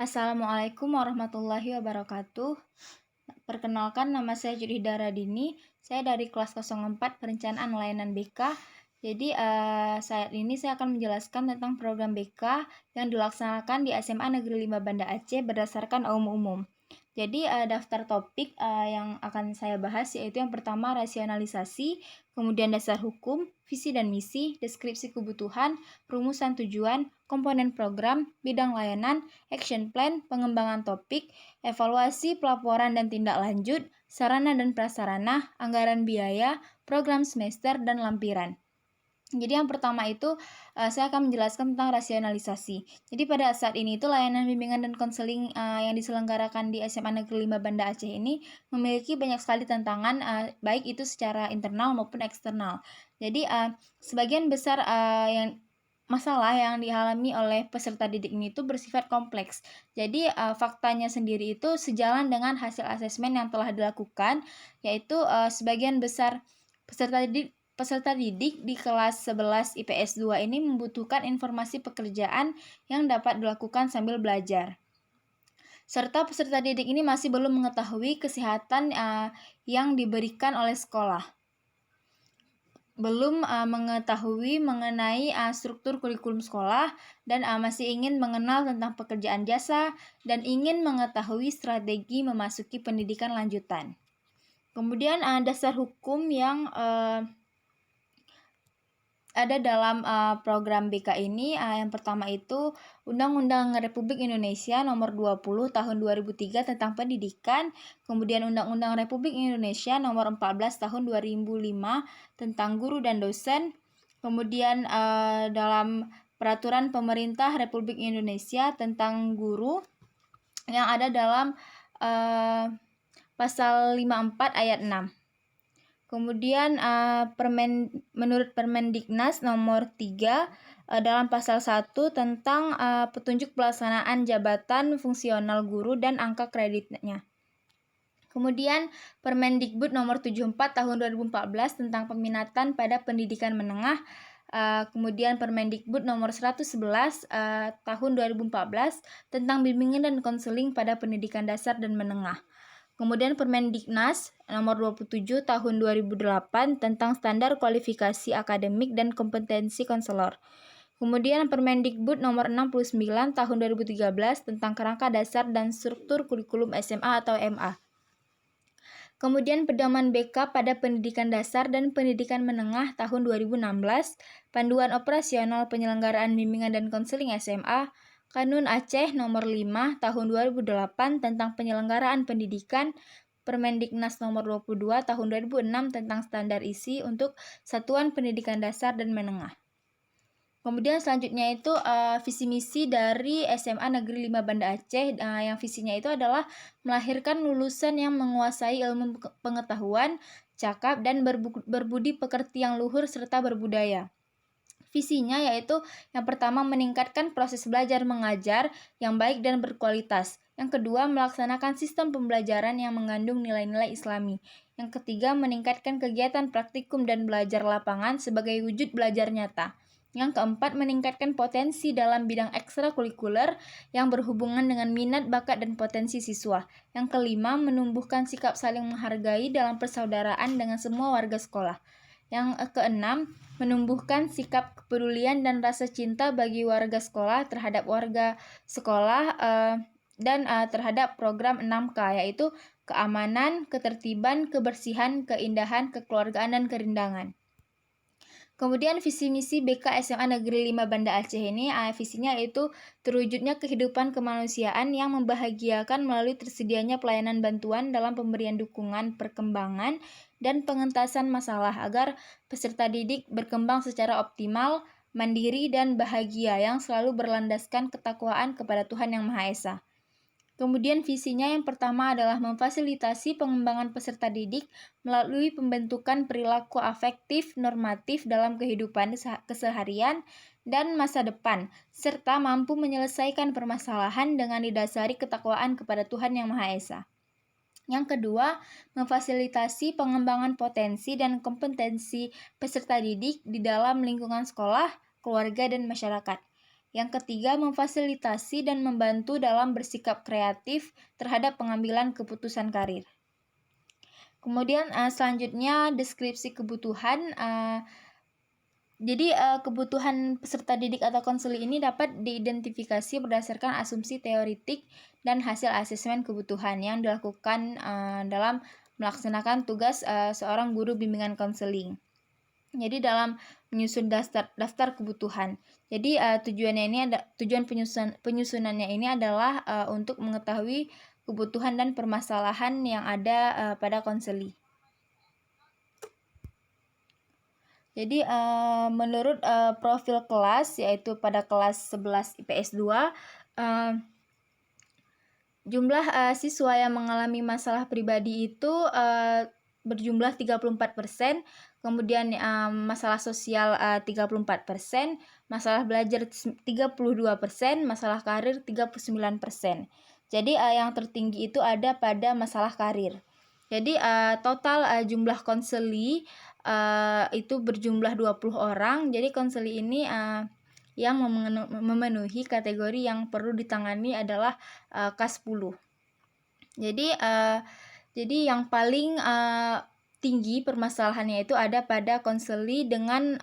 Assalamualaikum warahmatullahi wabarakatuh. Perkenalkan, nama saya Judhida Radini. Saya dari kelas 04 Perencanaan Layanan BK. Jadi saat ini saya akan menjelaskan tentang program BK yang dilaksanakan di SMA Negeri 5 Banda Aceh berdasarkan AUM umum. Jadi daftar topik yang akan saya bahas yaitu yang pertama rasionalisasi, kemudian dasar hukum, visi dan misi, deskripsi kebutuhan, rumusan tujuan, komponen program, bidang layanan, action plan, pengembangan topik, evaluasi, pelaporan dan tindak lanjut, sarana dan prasarana, anggaran biaya, program semester, dan lampiran. Jadi yang pertama itu saya akan menjelaskan tentang rasionalisasi. Jadi pada saat ini itu layanan bimbingan dan konseling yang diselenggarakan di SMA Negeri 5 Banda Aceh ini memiliki banyak sekali tantangan baik itu secara internal maupun eksternal. Jadi sebagian besar masalah yang dialami oleh peserta didik ini itu bersifat kompleks. Jadi faktanya sendiri itu sejalan dengan hasil asesmen yang telah dilakukan, yaitu sebagian besar peserta didik di kelas 11 IPS 2 ini membutuhkan informasi pekerjaan yang dapat dilakukan sambil belajar. Serta peserta didik ini masih belum mengetahui kesehatan yang diberikan oleh sekolah. Belum mengetahui mengenai struktur kurikulum sekolah dan masih ingin mengenal tentang pekerjaan jasa dan ingin mengetahui strategi memasuki pendidikan lanjutan. Kemudian dasar hukum yang ada dalam program BK ini. Yang pertama itu Undang-Undang Republik Indonesia Nomor 20 Tahun 2003 tentang pendidikan, kemudian Undang-Undang Republik Indonesia Nomor 14 Tahun 2005 tentang guru dan dosen, kemudian dalam Peraturan Pemerintah Republik Indonesia tentang guru yang ada dalam Pasal 54 ayat 6. Kemudian menurut Permendiknas nomor 3 dalam pasal 1 tentang petunjuk pelaksanaan jabatan fungsional guru dan angka kreditnya. Kemudian Permendikbud nomor 74 tahun 2014 tentang peminatan pada pendidikan menengah. Kemudian Permendikbud nomor 111 tahun 2014 tentang bimbingan dan konseling pada pendidikan dasar dan menengah. Kemudian Permendiknas nomor 27 tahun 2008 tentang standar kualifikasi akademik dan kompetensi konselor. Kemudian Permendikbud nomor 69 tahun 2013 tentang kerangka dasar dan struktur kurikulum SMA atau MA. Kemudian Pedoman BK pada pendidikan dasar dan pendidikan menengah tahun 2016, Panduan Operasional Penyelenggaraan Bimbingan dan Konseling SMA, Kanun Aceh nomor 5 tahun 2008 tentang penyelenggaraan pendidikan, Permendiknas nomor 22 tahun 2006 tentang standar isi untuk satuan pendidikan dasar dan menengah. Kemudian selanjutnya itu visi misi dari SMA Negeri 5 Banda Aceh, yang visinya itu adalah melahirkan lulusan yang menguasai ilmu pengetahuan, cakap, dan berbudi pekerti yang luhur serta berbudaya. Visinya yaitu yang pertama meningkatkan proses belajar mengajar yang baik dan berkualitas. Yang kedua melaksanakan sistem pembelajaran yang mengandung nilai-nilai Islami. Yang ketiga meningkatkan kegiatan praktikum dan belajar lapangan sebagai wujud belajar nyata. Yang keempat meningkatkan potensi dalam bidang ekstrakurikuler yang berhubungan dengan minat, bakat, dan potensi siswa. Yang kelima menumbuhkan sikap saling menghargai dalam persaudaraan dengan semua warga sekolah. Yang keenam, menumbuhkan sikap kepedulian dan rasa cinta bagi warga sekolah terhadap warga sekolah dan terhadap program 6K, yaitu keamanan, ketertiban, kebersihan, keindahan, kekeluargaan, dan kerindangan. Kemudian visi misi BK SMA Negeri 5 Banda Aceh ini, visinya yaitu terwujudnya kehidupan kemanusiaan yang membahagiakan melalui tersedianya pelayanan bantuan dalam pemberian dukungan perkembangan dan pengentasan masalah agar peserta didik berkembang secara optimal, mandiri, dan bahagia yang selalu berlandaskan ketakwaan kepada Tuhan Yang Maha Esa. Kemudian visinya yang pertama adalah memfasilitasi pengembangan peserta didik melalui pembentukan perilaku afektif normatif dalam kehidupan keseharian dan masa depan, serta mampu menyelesaikan permasalahan dengan didasari ketakwaan kepada Tuhan Yang Maha Esa. Yang kedua, memfasilitasi pengembangan potensi dan kompetensi peserta didik di dalam lingkungan sekolah, keluarga, dan masyarakat. Yang ketiga, memfasilitasi dan membantu dalam bersikap kreatif terhadap pengambilan keputusan karir. Kemudian selanjutnya deskripsi kebutuhan. Jadi kebutuhan peserta didik atau konseli ini dapat diidentifikasi berdasarkan asumsi teoritik dan hasil asesmen kebutuhan yang dilakukan dalam melaksanakan tugas seorang guru bimbingan konseling. Jadi dalam menyusun daftar kebutuhan. Jadi tujuan penyusunannya ini adalah untuk mengetahui kebutuhan dan permasalahan yang ada pada konseli. Jadi menurut profil kelas, yaitu pada kelas 11 IPS 2, jumlah siswa yang mengalami masalah pribadi itu berjumlah 34%, kemudian masalah sosial 34%, masalah belajar 32%, masalah karir 39%. Jadi yang tertinggi itu ada pada masalah karir. Jadi total jumlah konseli itu berjumlah 20 orang. Jadi konseli ini yang memenuhi kategori yang perlu ditangani adalah K10. Jadi yang paling tinggi permasalahannya itu ada pada konseli dengan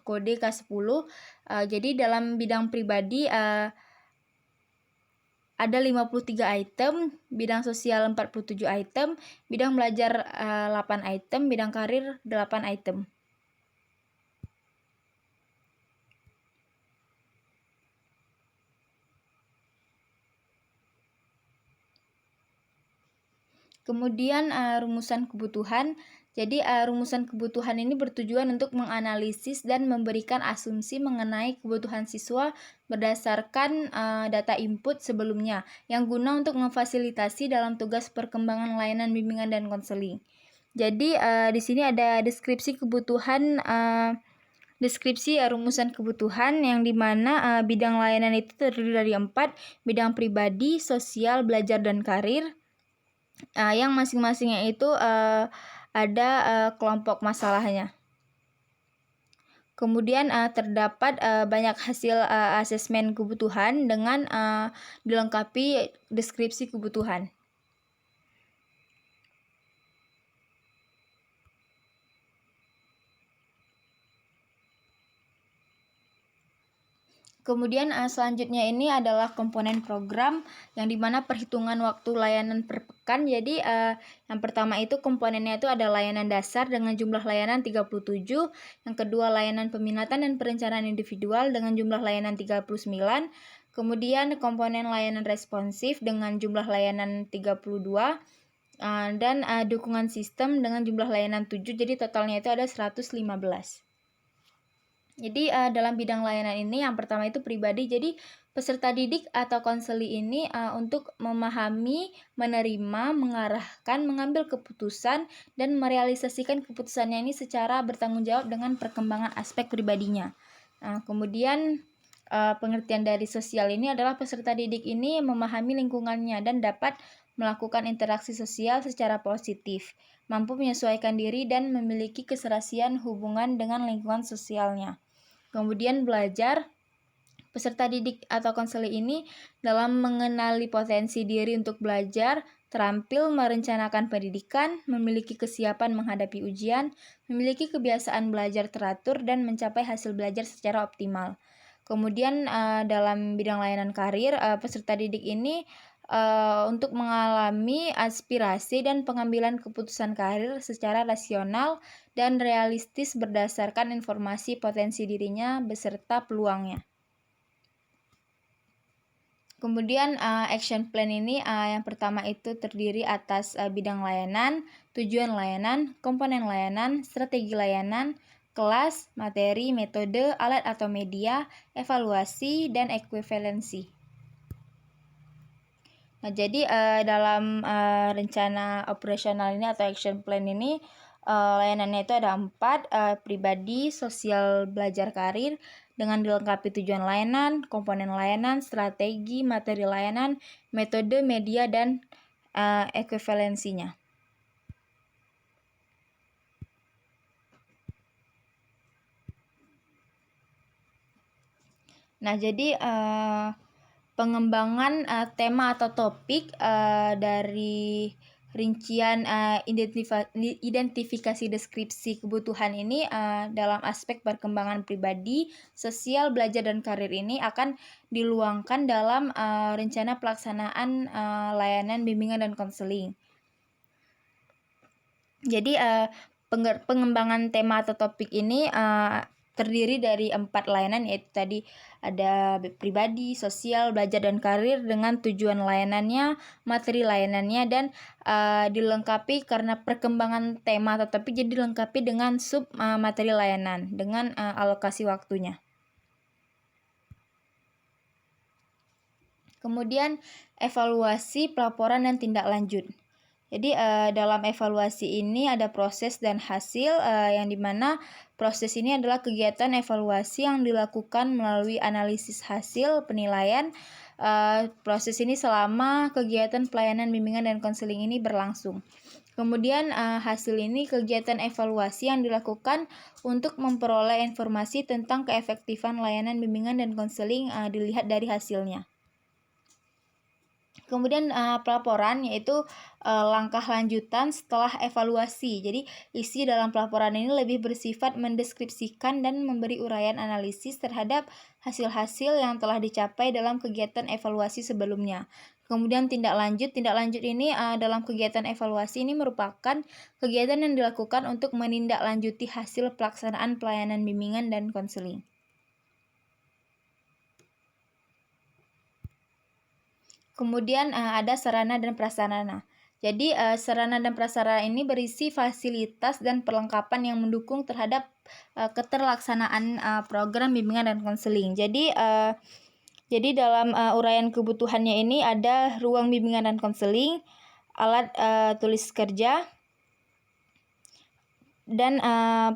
kode K10. Jadi dalam bidang pribadi ada 53 item, bidang sosial 47 item, bidang belajar 8 item, bidang karir 8 item. Kemudian rumusan kebutuhan. Jadi rumusan kebutuhan ini bertujuan untuk menganalisis dan memberikan asumsi mengenai kebutuhan siswa berdasarkan data input sebelumnya yang guna untuk memfasilitasi dalam tugas perkembangan layanan bimbingan dan konseling. Jadi di sini ada deskripsi kebutuhan, deskripsi rumusan kebutuhan yang dimana bidang layanan itu terdiri dari 4, bidang pribadi, sosial, belajar, dan karir. Yang masing-masingnya itu ada kelompok masalahnya. Kemudian terdapat banyak hasil asesmen kebutuhan dengan dilengkapi deskripsi kebutuhan. Kemudian selanjutnya ini adalah komponen program yang dimana perhitungan waktu layanan per pekan. Jadi yang pertama itu komponennya itu ada layanan dasar dengan jumlah layanan 37, yang kedua layanan peminatan dan perencanaan individual dengan jumlah layanan 39, kemudian komponen layanan responsif dengan jumlah layanan 32, dan dukungan sistem dengan jumlah layanan 7, jadi totalnya itu ada 115. Jadi dalam bidang layanan ini yang pertama itu pribadi. Jadi peserta didik atau konseli ini untuk memahami, menerima, mengarahkan, mengambil keputusan dan merealisasikan keputusannya ini secara bertanggung jawab dengan perkembangan aspek pribadinya. Kemudian pengertian dari sosial ini adalah peserta didik ini memahami lingkungannya dan dapat melakukan interaksi sosial secara positif, mampu menyesuaikan diri dan memiliki keserasian hubungan dengan lingkungan sosialnya. Kemudian belajar, peserta didik atau konseli ini dalam mengenali potensi diri untuk belajar, terampil merencanakan pendidikan, memiliki kesiapan menghadapi ujian, memiliki kebiasaan belajar teratur, dan mencapai hasil belajar secara optimal. Kemudian dalam bidang layanan karir, peserta didik ini untuk mengalami aspirasi dan pengambilan keputusan karir secara rasional dan realistis berdasarkan informasi potensi dirinya beserta peluangnya. Kemudian action plan ini yang pertama itu terdiri atas bidang layanan, tujuan layanan, komponen layanan, strategi layanan, kelas, materi, metode, alat atau media, evaluasi, dan ekuivalensi. Nah, jadi dalam rencana operasional ini atau action plan ini layanannya itu ada 4, pribadi, sosial, belajar, karir, dengan dilengkapi tujuan layanan, komponen layanan, strategi, materi layanan, metode, media, dan ekuivalensinya. Nah, jadi pengembangan tema atau topik dari rincian identifikasi deskripsi kebutuhan ini dalam aspek perkembangan pribadi, sosial, belajar, dan karir ini akan diluangkan dalam rencana pelaksanaan layanan bimbingan dan konseling. Jadi pengembangan tema atau topik ini terdiri dari 4 layanan, yaitu tadi ada pribadi, sosial, belajar, dan karir dengan tujuan layanannya, materi layanannya, dan dilengkapi karena perkembangan tema atau topik jadi dilengkapi dengan sub materi layanan dengan alokasi waktunya. Kemudian evaluasi, pelaporan, dan tindak lanjut. Jadi dalam evaluasi ini ada proses dan hasil yang dimana proses ini adalah kegiatan evaluasi yang dilakukan melalui analisis hasil penilaian. Proses ini selama kegiatan pelayanan bimbingan dan konseling ini berlangsung. Kemudian hasil ini kegiatan evaluasi yang dilakukan untuk memperoleh informasi tentang keefektifan layanan bimbingan dan konseling dilihat dari hasilnya. Kemudian pelaporan yaitu langkah lanjutan setelah evaluasi. Jadi isi dalam pelaporan ini lebih bersifat mendeskripsikan dan memberi uraian analisis terhadap hasil-hasil yang telah dicapai dalam kegiatan evaluasi sebelumnya. Kemudian tindak lanjut ini dalam kegiatan evaluasi ini merupakan kegiatan yang dilakukan untuk menindaklanjuti hasil pelaksanaan pelayanan bimbingan dan konseling. Kemudian ada sarana dan prasarana. Jadi sarana dan prasarana ini berisi fasilitas dan perlengkapan yang mendukung terhadap keterlaksanaan program bimbingan dan konseling. Jadi dalam uraian kebutuhannya ini ada ruang bimbingan dan konseling, alat tulis kerja, dan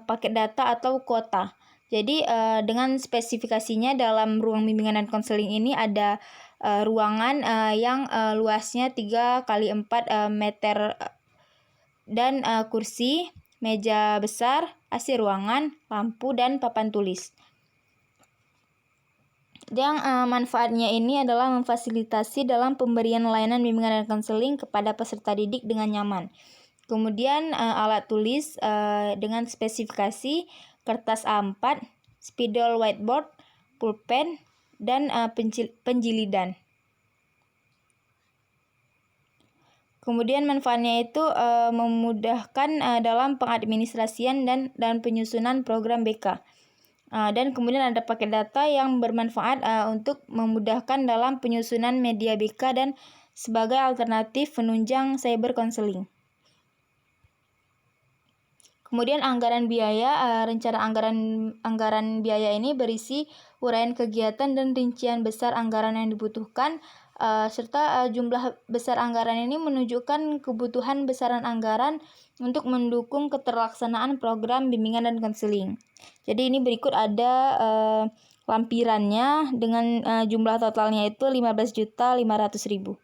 paket data atau kuota. Jadi dengan spesifikasinya dalam ruang bimbingan dan konseling ini ada ruangan yang luasnya 3x4 meter dan kursi, meja besar, AC ruangan, lampu, dan papan tulis. Yang manfaatnya ini adalah memfasilitasi dalam pemberian layanan bimbingan dan konseling kepada peserta didik dengan nyaman. Kemudian alat tulis dengan spesifikasi kertas A4, spidol whiteboard, pulpen, dan penjilidan. Kemudian manfaatnya itu memudahkan dalam pengadministrasian dan penyusunan program BK. Dan kemudian ada paket data yang bermanfaat untuk memudahkan dalam penyusunan media BK dan sebagai alternatif penunjang cyber counseling. Kemudian anggaran biaya, rencana anggaran biaya ini berisi uraian kegiatan dan rincian besar anggaran yang dibutuhkan, serta jumlah besar anggaran ini menunjukkan kebutuhan besaran anggaran untuk mendukung keterlaksanaan program bimbingan dan konseling. Jadi ini berikut ada lampirannya dengan jumlah totalnya itu 15.500.000.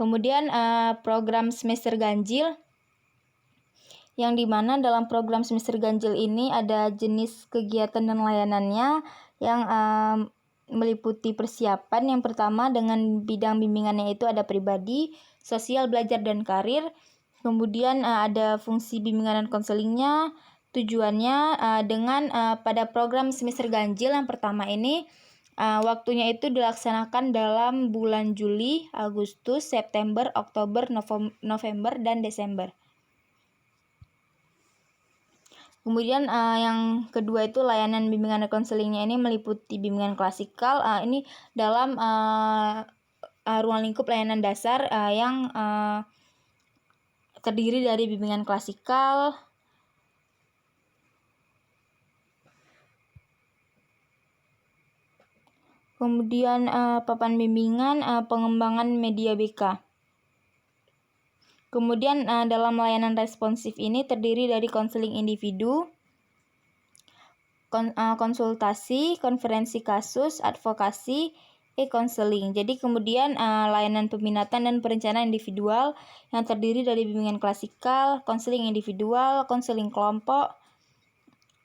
Kemudian program semester ganjil, yang dimana dalam program semester ganjil ini ada jenis kegiatan dan layanannya yang meliputi persiapan. Yang pertama dengan bidang bimbingannya itu ada pribadi, sosial, belajar, dan karir. Kemudian ada fungsi bimbingan dan konselingnya, tujuannya dengan pada program semester ganjil yang pertama ini waktunya itu dilaksanakan dalam bulan Juli, Agustus, September, Oktober, November, dan Desember. Kemudian yang kedua itu layanan bimbingan dan konselingnya ini meliputi bimbingan klasikal. Ini dalam ruang lingkup layanan dasar yang terdiri dari bimbingan klasikal, kemudian papan bimbingan, pengembangan media BK. Kemudian dalam layanan responsif ini terdiri dari konseling individu, konsultasi, konferensi kasus, advokasi, e-konseling. Jadi kemudian layanan peminatan dan perencanaan individual yang terdiri dari bimbingan klasikal, konseling individual, konseling kelompok,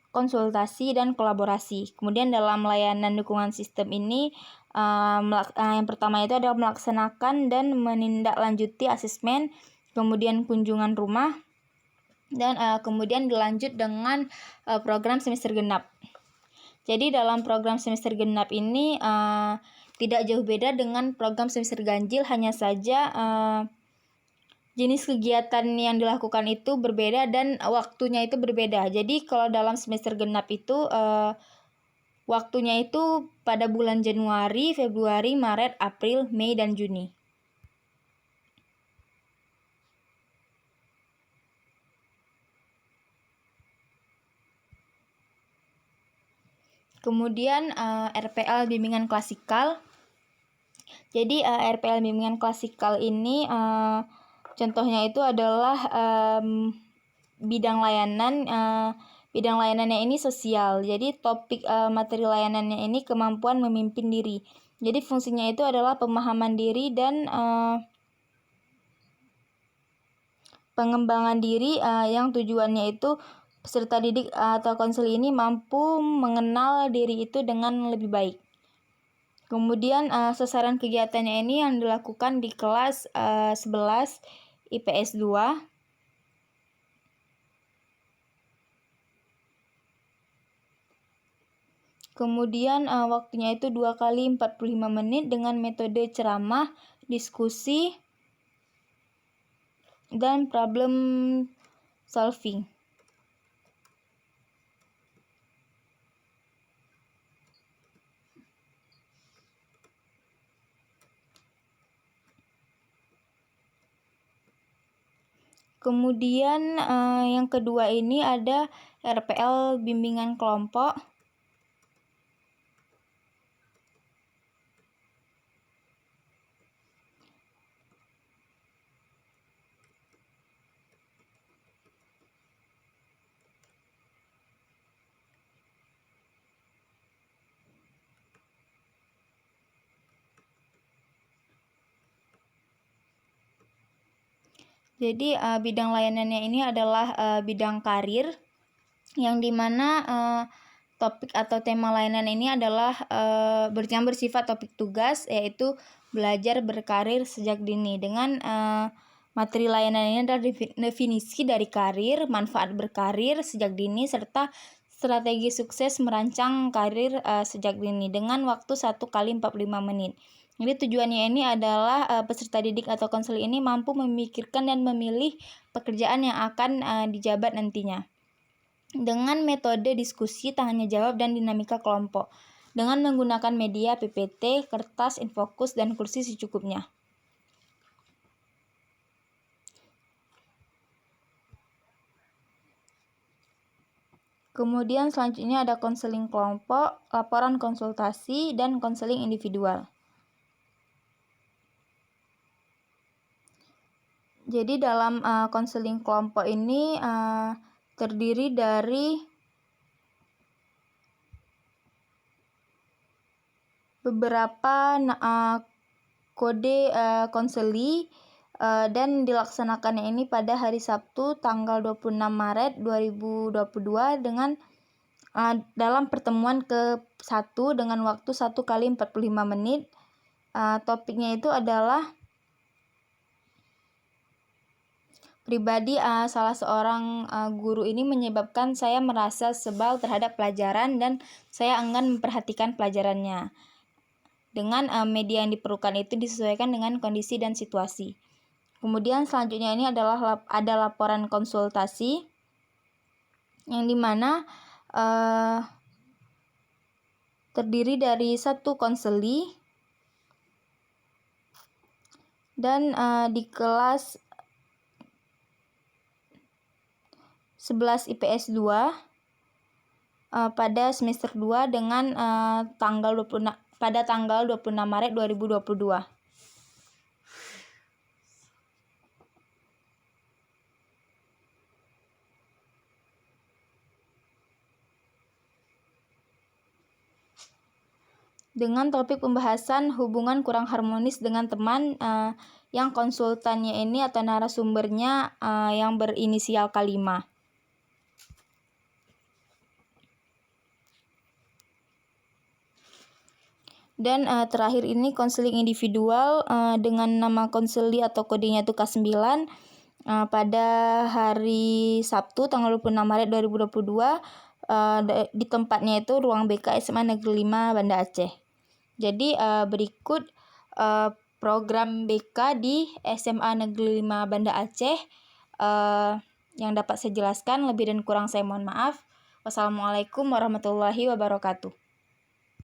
konsultasi, dan kolaborasi. Kemudian dalam layanan dukungan sistem ini, yang pertama itu adalah melaksanakan dan menindaklanjuti asesmen, kemudian kunjungan rumah, dan kemudian dilanjut dengan program semester genap. Jadi dalam program semester genap ini tidak jauh beda dengan program semester ganjil, hanya saja jenis kegiatan yang dilakukan itu berbeda dan waktunya itu berbeda. Jadi kalau dalam semester genap itu waktunya itu pada bulan Januari, Februari, Maret, April, Mei, dan Juni. Kemudian RPL bimbingan klasikal. Jadi RPL bimbingan klasikal ini contohnya itu adalah bidang layanan. Bidang layanannya ini sosial. Jadi topik materi layanannya ini kemampuan memimpin diri. Jadi fungsinya itu adalah pemahaman diri dan pengembangan diri yang tujuannya itu peserta didik atau konselor ini mampu mengenal diri itu dengan lebih baik. Kemudian sasaran kegiatannya ini yang dilakukan di kelas 11 IPS 2. Kemudian waktunya itu 2 kali 45 menit dengan metode ceramah, diskusi, dan problem solving. Kemudian yang kedua ini ada RPL bimbingan kelompok. Jadi bidang layanannya ini adalah bidang karir, yang dimana topik atau tema layanan ini adalah yang bersifat topik tugas, yaitu belajar berkarir sejak dini. Dengan materi layanan ini adalah definisi dari karir, manfaat berkarir sejak dini, serta strategi sukses merancang karir sejak dini dengan waktu 1 kali 45 menit. Jadi tujuannya ini adalah peserta didik atau konselor ini mampu memikirkan dan memilih pekerjaan yang akan dijabat nantinya dengan metode diskusi, tanya jawab, dan dinamika kelompok dengan menggunakan media PPT, kertas, infokus, dan kursi secukupnya. Kemudian selanjutnya ada konseling kelompok, laporan konsultasi, dan konseling individual. Jadi dalam konseling kelompok ini terdiri dari beberapa kode konseli dan dilaksanakannya ini pada hari Sabtu tanggal 26 Maret 2022 dengan dalam pertemuan ke-1 dengan waktu 1 kali 45 menit. Topiknya itu adalah pribadi salah seorang guru ini menyebabkan saya merasa sebal terhadap pelajaran dan saya enggan memperhatikan pelajarannya. Dengan media yang diperlukan itu disesuaikan dengan kondisi dan situasi. Kemudian selanjutnya ini adalah ada laporan konsultasi yang dimana terdiri dari 1 konseli dan di kelas 11 IPS 2 pada semester 2 dengan pada tanggal 26 Maret 2022. Dengan topik pembahasan hubungan kurang harmonis dengan teman yang konsultannya ini atau narasumbernya yang berinisial K5. Dan terakhir ini konseling individual dengan nama konseli atau kodenya itu K9 pada hari Sabtu tanggal 26 Maret 2022 di tempatnya itu ruang BK SMA Negeri 5 Banda Aceh. Jadi berikut program BK di SMA Negeri 5 Banda Aceh yang dapat saya jelaskan. Lebih dan kurang saya mohon maaf. Wassalamualaikum warahmatullahi wabarakatuh.